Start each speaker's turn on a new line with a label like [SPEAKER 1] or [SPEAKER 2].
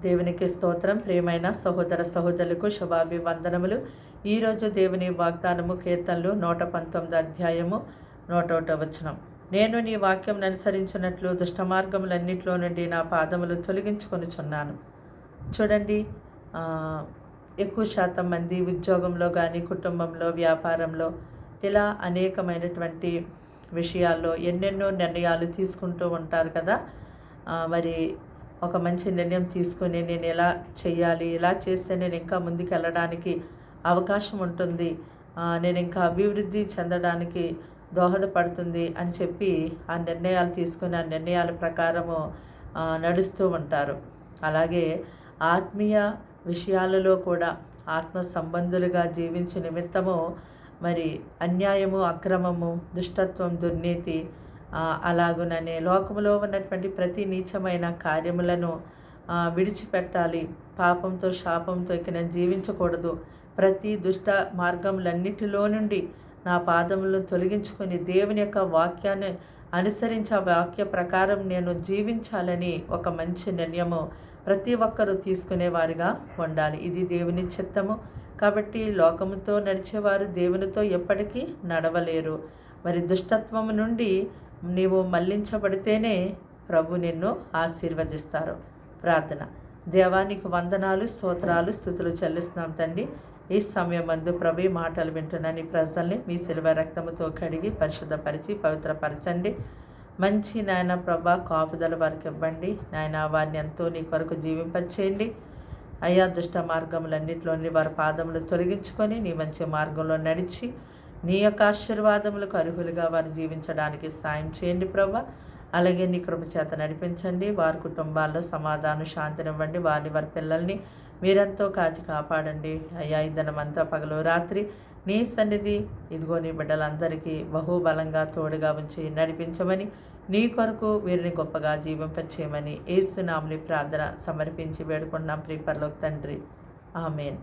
[SPEAKER 1] దేవునికి స్తోత్రం. ప్రియమైన సహోదర సహోదరులకు శుభాభివందనములు. ఈరోజు దేవుని వాగ్దానము కీర్తనలు 119 అధ్యాయము 101 వచనం. నేను నీ వాక్యం అనుసరించినట్లు దుష్ట మార్గములన్నిటిలో నుండి నా పాదములు తొలగించుకొనుచున్నాను. చూడండి, ఎక్కువ శాతం మంది ఉద్యోగంలో కానీ, కుటుంబంలో, వ్యాపారంలో ఇలా అనేకమైనటువంటి విషయాల్లో ఎన్నెన్నో నిర్ణయాలు తీసుకుంటూ ఉంటారు కదా. మరి ఒక మంచి నిర్ణయం తీసుకొని నేను ఎలా చేయాలి, ఇలా చేస్తే నేను ఇంకా ముందుకు వెళ్ళడానికి అవకాశం ఉంటుంది, నేను ఇంకా అభివృద్ధి చెందడానికి దోహదపడుతుంది అని చెప్పి ఆ నిర్ణయాలు తీసుకొని ఆ నిర్ణయాల ప్రకారము నడుస్తూ ఉంటారు. అలాగే ఆత్మీయ విషయాలలో కూడా ఆత్మ సంబంధులుగా జీవించే నిమిత్తము మరి అన్యాయము, అక్రమము, దుష్టత్వం, దుర్నీతి, అలాగుననే లోకములో ఉన్నటువంటి ప్రతి నీచమైన కార్యములను విడిచిపెట్టాలి. పాపంతో, శాపంతో ఇక నేను జీవించకూడదు. ప్రతి దుష్ట మార్గములన్నిటిలో నుండి నా పాదములను తొలగించుకొని దేవుని యొక్క వాక్యాన్ని అనుసరించి ఆ వాక్య ప్రకారం నేను జీవించాలని ఒక మంచి నిర్ణయము ప్రతి ఒక్కరూ తీసుకునేవారిగా ఉండాలి. ఇది దేవుని చిత్తము. కాబట్టి లోకముతో నడిచేవారు దేవునితో ఎప్పటికీ నడవలేరు. మరి దుష్టత్వము నుండి నీవు మళ్లించబడితేనే ప్రభు నిన్ను ఆశీర్వదిస్తారు. ప్రార్థన. దేవానికి వందనాలు, స్తోత్రాలు, స్తుతులు చెల్లిస్తున్నాం తండ్రి. ఈ సమయమందు ప్రభు మాటలు వింటున్న నీ ప్రజల్ని మీ శిలువ రక్తముతో కడిగి పరిశుద్ధపరిచి పవిత్రపరచండి. మంచి నాయన ప్రభా కాపుదల వారికి ఇవ్వండి. నాయన వారిని ఎంతో నీ కొరకు జీవింపచేయండి. అయ్యా, దుష్ట మార్గములన్నింటిలోని వారి పాదములు తొలగించుకొని నీ మంచి మార్గంలో నడిచి నీ యొక్క ఆశీర్వాదములకు అర్హులుగా వారు జీవించడానికి సాయం చేయండి ప్రభా. అలాగే నీ కృప చేత నడిపించండి. వారి కుటుంబాల్లో సమాధానం, శాంతినివ్వండి. వారి పిల్లల్ని మీరెంతో కాచి కాపాడండి. అయ్యా, ఈ దినమంతా పగలు రాత్రి నీ సన్నిధి ఇదిగో నీ బిడ్డలందరికీ బహుబలంగా తోడుగా ఉంచి నడిపించమని, నీ కొరకు వీరిని గొప్పగా జీవింపచేయమని యేసు నామములో ప్రార్థన సమర్పించి వేడుకున్నాం ప్రియ పరలోక తండ్రి. ఆమేన్.